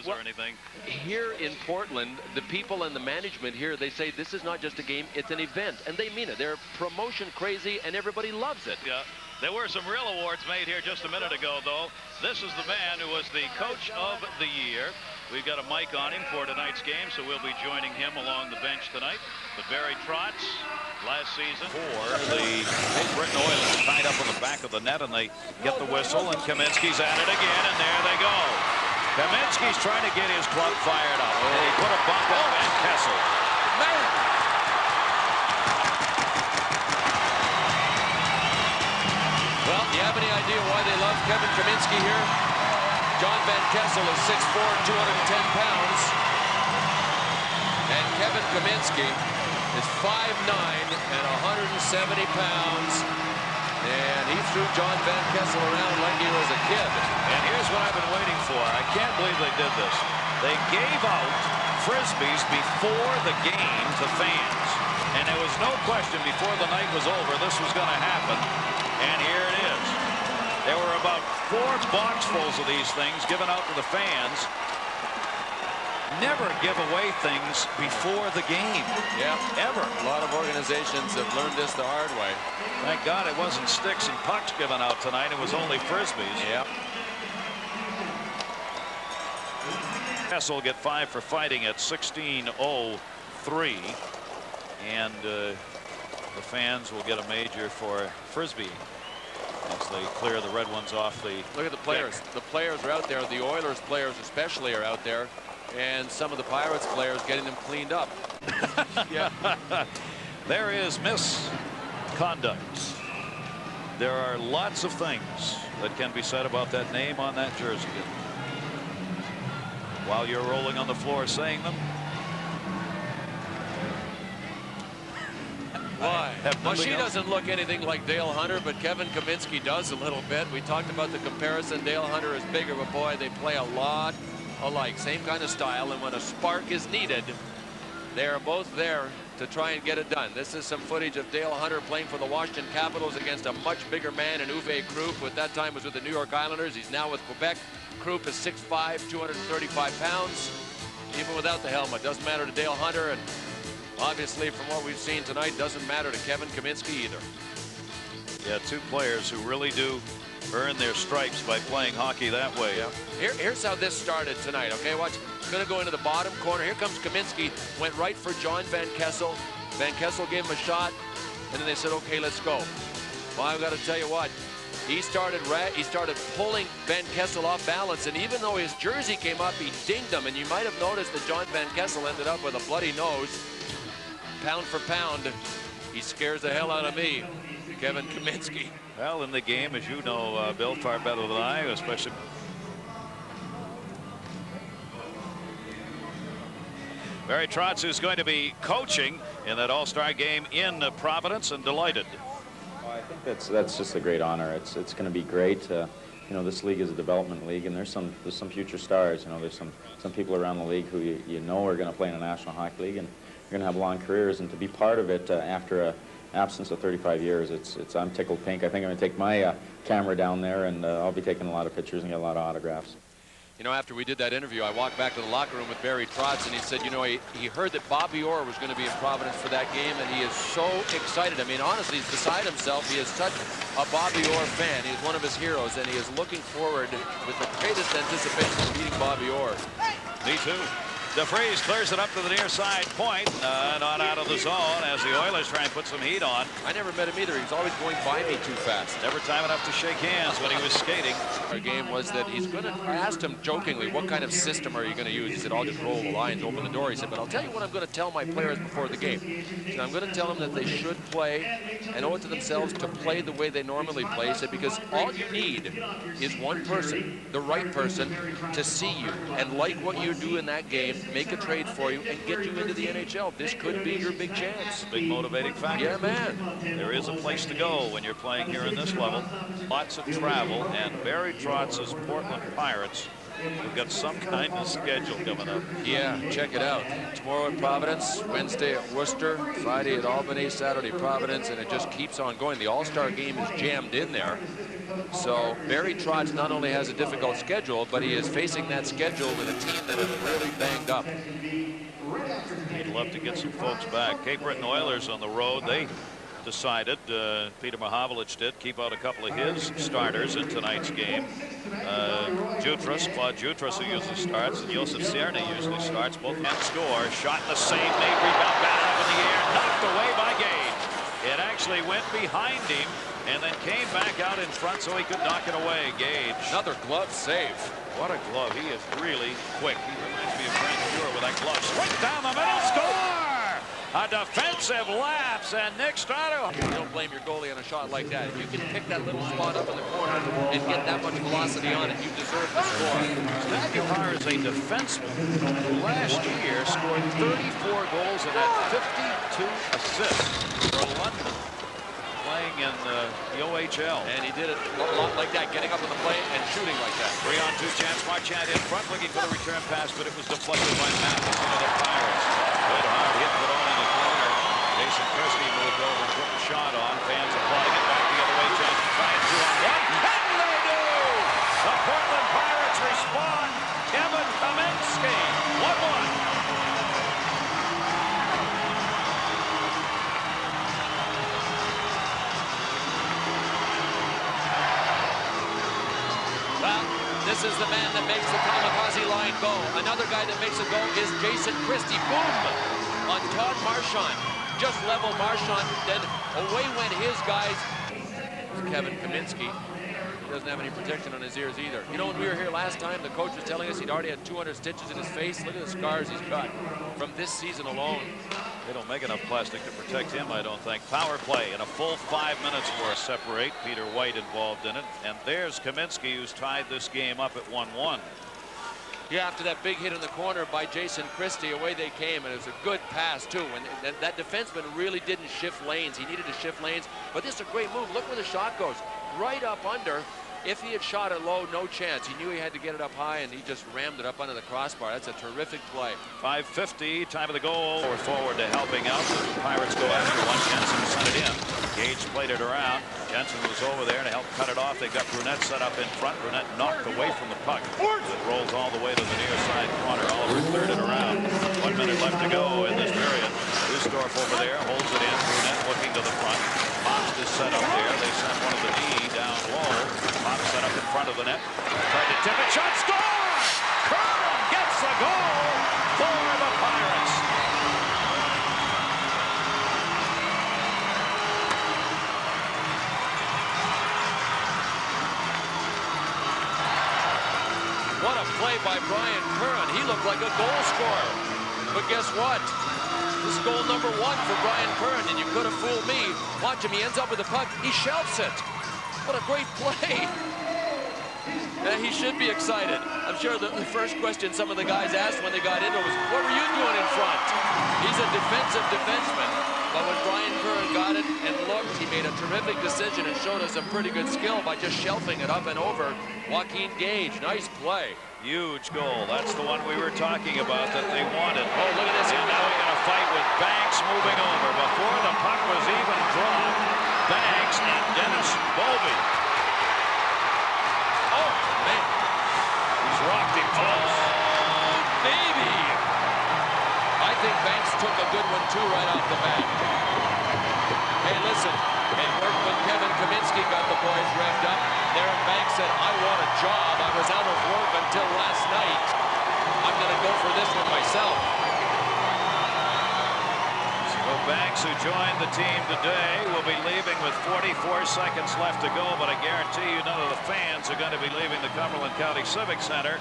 Or anything. Here in Portland, the people and the management here, they say this is not just a game, it's an event, and they mean it. They're promotion crazy, and everybody loves it. Yeah, there were some real awards made here just a minute ago, though. This is the man who was the Coach of the Year. We've got a mic on him for tonight's game, so we'll be joining him along the bench tonight. But Barry Trotz, last season for the Cape Breton Oilers, tied up on the back of the net, and they get the whistle, and Kaminsky's at it again, and there they go. Kaminsky's trying to get his club fired up. And he put a bump on Van Kessel. Man! Well, do you have any idea why they love Kevin Kaminsky here? John Van Kessel is 6'4", 210 pounds. And Kevin Kaminsky is 5'9", and 170 pounds. And he threw John Van Kessel around like he was a kid. And here's what I've been waiting for. I can't believe they did this. They gave out Frisbees before the game to fans. And there was no question before the night was over this was going to happen. And here it is. There were about 4 boxfuls of these things given out to the fans. Never give away things before the game. Yeah, ever. A lot of organizations have learned this the hard way. Thank God it wasn't sticks and pucks given out tonight. It was only Frisbees. Yeah. Kessel get 5 for fighting at 16:03, and the fans will get a major for Frisbee as they clear the red ones off the. Look at the players. Deck. The players are out there. The Oilers players especially are out there. And some of the Pirates players getting them cleaned up. Yeah. There is misconduct. There are lots of things that can be said about that name on that jersey. While you're rolling on the floor saying them. Why? Well, she doesn't look anything like Dale Hunter, but Kevin Kaminsky does a little bit. We talked about the comparison. Dale Hunter is bigger, but boy, they play a lot alike, same kind of style, and when a spark is needed, they are both there to try and get it done. This is some footage of Dale Hunter playing for the Washington Capitals against a much bigger man in Uwe Krupp, who at that time was with the New York Islanders. He's now with Quebec. Krupp is 6'5", 235 pounds. Even without the helmet, doesn't matter to Dale Hunter, and obviously from what we've seen tonight, doesn't matter to Kevin Kaminsky either. Yeah, 2 players who really do earn their stripes by playing hockey that way. Yeah. Here's how this started tonight. Okay, watch. It's going to go into the bottom corner. Here comes Kaminsky. Went right for John Van Kessel. Van Kessel gave him a shot, and then they said, "Okay, let's go." Well, I've got to tell you what. He started pulling Van Kessel off balance, and even though his jersey came up, he dinged him. And you might have noticed that John Van Kessel ended up with a bloody nose. Pound for pound, he scares the hell out of me, Kevin Kaminsky. Well, in the game, as you know, Bill, far better than I, especially. Barry Trotz is going to be coaching in that All-Star game in Providence, and delighted. Well, I think that's just a great honor. It's going to be great. You know, this league is a development league, and there's some future stars. You know, there's some people around the league who you know are going to play in the National Hockey League, and you're going to have long careers. And to be part of it after a absence of 35 years, I'm tickled pink. I think I'm going to take my camera down there, and I'll be taking a lot of pictures and get a lot of autographs. You know, after we did that interview, I walked back to the locker room with Barry Trotz, and he said, you know, he heard that Bobby Orr was going to be in Providence for that game, and he is so excited. I mean, honestly, he's beside himself. He is such a Bobby Orr fan. He's one of his heroes, and he is looking forward with the greatest anticipation to meeting Bobby Orr. Me too. DeFreeze clears it up to the near side point, not out of the zone as the Oilers try and put some heat on. I never met him either. He was always going by me too fast. Never time enough to shake hands when he was skating. Our game was that I asked him jokingly, what kind of system are you going to use? He said, I'll just roll the lines, open the door. He said, but I'll tell you what I'm going to tell my players before the game. He said, I'm going to tell them that they should play and owe it to themselves to play the way they normally play. He said, because all you need is one person, the right person, to see you and like what you do in that game, make a trade for you, and get you into the NHL. This could be your big chance. Big motivating factor. Yeah, man. There is a place to go when you're playing here in this level. Lots of travel, and Barry Trotz's Portland Pirates have got some kind of schedule coming up. Yeah, check it out. Tomorrow at Providence, Wednesday at Worcester, Friday at Albany, Saturday Providence, and it just keeps on going. The All-Star game is jammed in there. So Barry Trotz not only has a difficult schedule, but he is facing that schedule with a team that is really banged up. He'd love to get some folks back. Cape Breton Oilers on the road. They decided, Peter Mahavlich did, keep out a couple of his starters in tonight's game. Claude Jutras, who usually starts, and Joseph Cerny usually starts. Both men score. Shot in the same net, rebound, batted up in the air, knocked away by Gage. It actually went behind him and then came back out in front so he could knock it away. Gage. Another glove save. What a glove. He is really quick. He reminds me of Frank Pure with that glove. Straight down the middle, score! A defensive lapse, and Nick Strato. You don't blame your goalie on a shot like that. If you can pick that little spot up in the corner and get that much velocity on it, you deserve the score. Staguhar is a defenseman who last year scored 34 goals and had 52 assists for London, playing in the OHL. And he did it a lot like that, getting up in the play and shooting like that. 3-on-2 chance. Marchand in front, looking for the return pass, but it was deflected by Mathis into the Pirates. Good hard hit, put on in the corner. Jason Christie moved over and put the shot on. Fans applauding it back the other way. Chance to try and 2-on-1. And they do! The Portland Pirates respond. Kevin Kaminsky, 1-1. This is the man that makes the kamikaze line go. Another guy that makes it go is Jason Christie. Boom! On Todd Marchand. Just level Marchand. Then away went his guys. Kevin Kaminsky. He doesn't have any protection on his ears either. You know, when we were here last time, the coach was telling us he'd already had 200 stitches in his face. Look at the scars he's got from this season alone. They don't make enough plastic to protect him, I don't think. Power play in a full 5 minutes for a separate. Peter White involved in it. And there's Kaminsky, who's tied this game up at 1-1. Yeah, after that big hit in the corner by Jason Christie, away they came, and it was a good pass, too. And that defenseman really didn't shift lanes. He needed to shift lanes, but this is a great move. Look where the shot goes. Right up under. If he had shot it low, no chance. He knew he had to get it up high, and he just rammed it up under the crossbar. That's a terrific play. 5:50, time of the goal. We're forward to helping out. The Pirates go after one. Jensen sent it in. Gage played it around. Jensen was over there to help cut it off. They've got Brunette set up in front. Brunette knocked away from the puck. It rolls all the way to the near side corner. Oliver cleared it around. 1 minute left to go in this period. Ustorf over there holds it in. Brunette looking to the front. Mops is set up there. They sent one of the knee down low. Mops set up in front of the net. Tried to tip it. Shot, score! Curran gets the goal for the Pirates. What a play by Brian Curran. He looked like a goal scorer. But guess what? This is goal number 1 for Brian Curran, and you could have fooled me. Watch him. He ends up with the puck. He shelves it. What a great play. He should be excited. I'm sure the first question some of the guys asked when they got into it was, what were you doing in front? He's a defensive defenseman. But when Brian Curran got it and looked, he made a terrific decision and showed us some pretty good skill by just shelving it up and over Joaquin Gage. Nice play. Huge goal. That's the one we were talking about that they wanted. Oh, look at this. And now we got a fight with Banks moving over. Before the puck was even dropped, Banks and Dennis Bovey. Oh, man. He's rocked him close. Oh, baby. I think Banks took a good one, too, right off the bat. Hey, listen. It worked when Kevin Kaminsky got the boys revved up. Darren Banks said, I want a job. I was out of work until last night. I'm going to go for this one myself. So Banks, who joined the team today, will be leaving with 44 seconds left to go, but I guarantee you none of the fans are going to be leaving the Cumberland County Civic Center.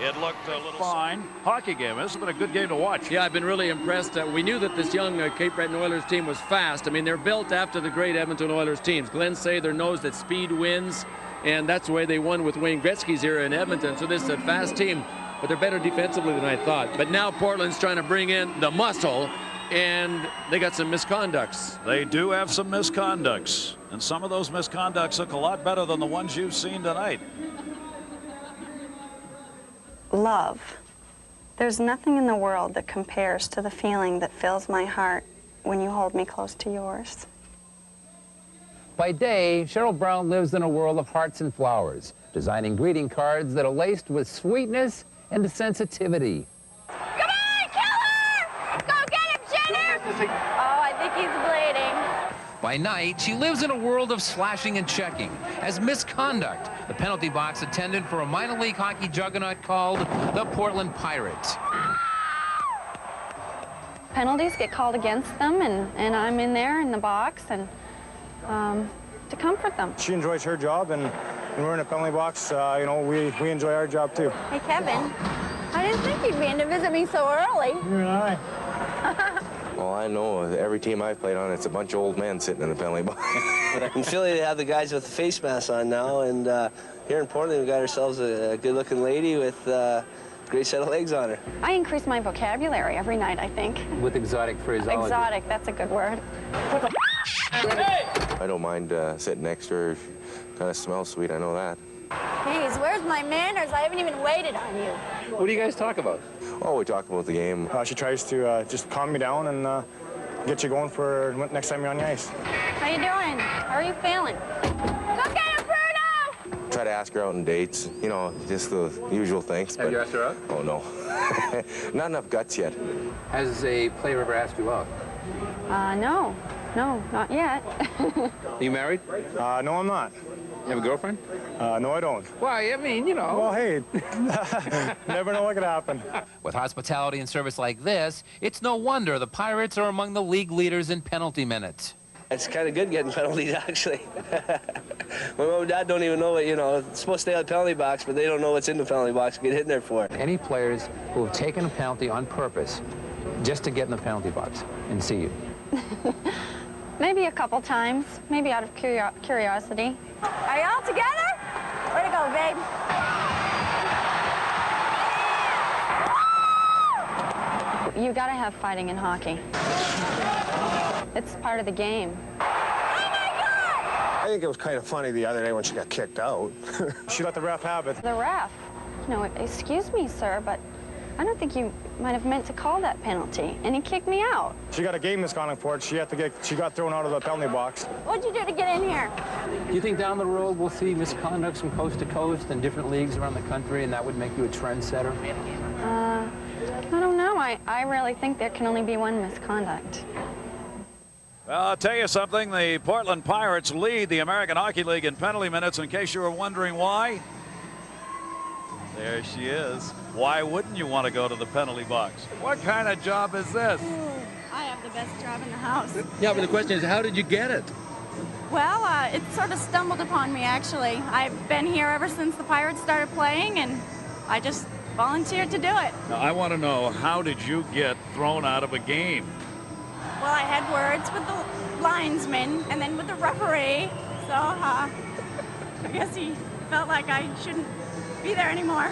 It looked a little Fine hockey game. This has been a good game to watch. Yeah, I've been really impressed. We knew that this young Cape Breton Oilers team was fast. I mean, they're built after the great Edmonton Oilers teams. Glenn Sather knows that speed wins, and that's the way they won with Wayne Gretzky's era in Edmonton. So this is a fast team, but they're better defensively than I thought. But now Portland's trying to bring in the muscle, and they got some misconducts. They do have some misconducts, and some of those misconducts look a lot better than the ones you've seen tonight. Love. There's nothing in the world that compares to the feeling that fills my heart when you hold me close to yours. By day, Cheryl Brown lives in a world of hearts and flowers, designing greeting cards that are laced with sweetness and sensitivity. Come on, killer! Go get him, Jenner! Oh, I think he's bleeding. By night, she lives in a world of slashing and checking as misconduct, the penalty box attendant for a minor league hockey juggernaut called the Portland Pirates. Penalties get called against them, and I'm in there in the box and to comfort them. She enjoys her job, and when we're in a penalty box, you know, we enjoy our job too. Hey, Kevin, I didn't think you'd be in to visit me so early. You and I. Well, I know every team I've played on, it's a bunch of old men sitting in the penalty box. In Philly, they have the guys with the face masks on now, and here in Portland, we've got ourselves a good-looking lady with a great set of legs on her. I increase my vocabulary every night, I think. With exotic phraseology. Exotic, that's a good word. I don't mind sitting next to her. She kind of smells sweet, I know that. Jeez, where's my manners? I haven't even waited on you. What do you guys talk about? Oh, we talk about the game. She tries to just calm me down and get you going for next time you're on the ice. How you doing? How are you feeling? Go get him, Bruno! Try to ask her out on dates, you know, just the usual things. Have you asked her out? Oh, no. Not enough guts yet. Has a player ever asked you out? No, not yet. Are you married? No, I'm not. You have a girlfriend? No, I don't. Why, I mean, you know. Well, hey, never know what could happen. With hospitality and service like this, it's no wonder the Pirates are among the league leaders in penalty minutes. It's kind of good getting penalties, actually. My mom and dad don't even know what, you know, it's supposed to stay on the penalty box, but they don't know what's in the penalty box to get hit in there for. Any players who have taken a penalty on purpose just to get in the penalty box and see you? Maybe a couple times, maybe out of curiosity. Are you all together? Where'd it go, babe? You gotta have fighting in hockey. It's part of the game. I think it was kind of funny the other day when she got kicked out. She let the ref have it. The ref, excuse me, sir, but I don't think you might have meant to call that penalty, and he kicked me out. She got a game misconduct for it. She got thrown out of the penalty box. What'd you do to get in here? Do you think down the road we'll see misconducts from coast to coast in different leagues around the country, and that would make you a trendsetter? I don't know. I really think there can only be one misconduct. Well, I'll tell you something. The Portland Pirates lead the American Hockey League in penalty minutes. In case you were wondering why, there she is. Why wouldn't you want to go to the penalty box? What kind of job is this? I have the best job in the house. Yeah, but the question is, how did you get it? Well, it sort of stumbled upon me, actually. I've been here ever since the Pirates started playing, and I just volunteered to do it. Now, I want to know, how did you get thrown out of a game? Well, I had words with the linesman and then with the referee, so I guess he felt like I shouldn't be there anymore.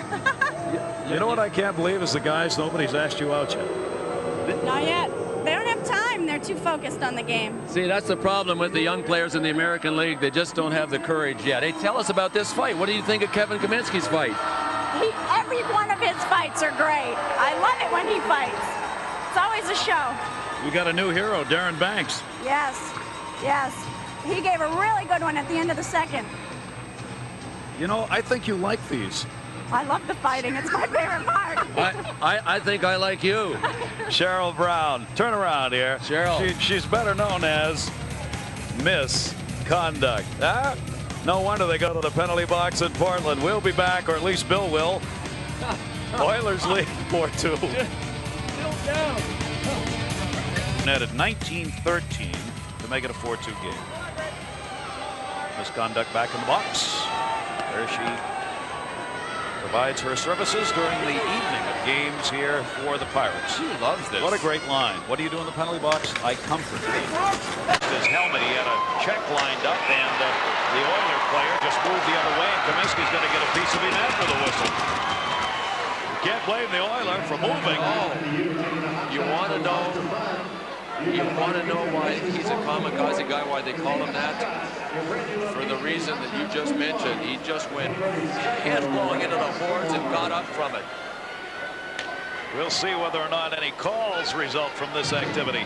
You know what I can't believe is the guys, nobody's asked you out yet. Not yet. They don't have time. They're too focused on the game. See, that's the problem with the young players in the American League. They just don't have the courage yet. Hey, tell us about this fight. What do you think of Kevin Kaminsky's fight? Every one of his fights are great. I love it when he fights. It's always a show. You got a new hero, Darren Banks. Yes. He gave a really good one at the end of the second. You know, I think you like these. I love the fighting. It's my favorite part. I think I like you. Cheryl Brown, turn around here. Cheryl. She's better known as Misconduct. No wonder they go to the penalty box in Portland. We'll be back, or at least Bill will. Oilers lead 4-2. Still down. Netted 19-13 to make it a 4-2 game. Misconduct back in the box, where she provides her services during the evening of games here for the Pirates. She loves this. What a great line. What do you do in the penalty box? I comfort you. His helmet, he had a check lined up, and the Oiler player just moved the other way, and Kaminsky's going to get a piece of him after the whistle. Can't blame the Oiler for moving. Oh, you want to know? You want to know why he's a kamikaze guy, why they call him that? For the reason that you just mentioned. He just went headlong into the boards and got up from it. We'll see whether or not any calls result from this activity.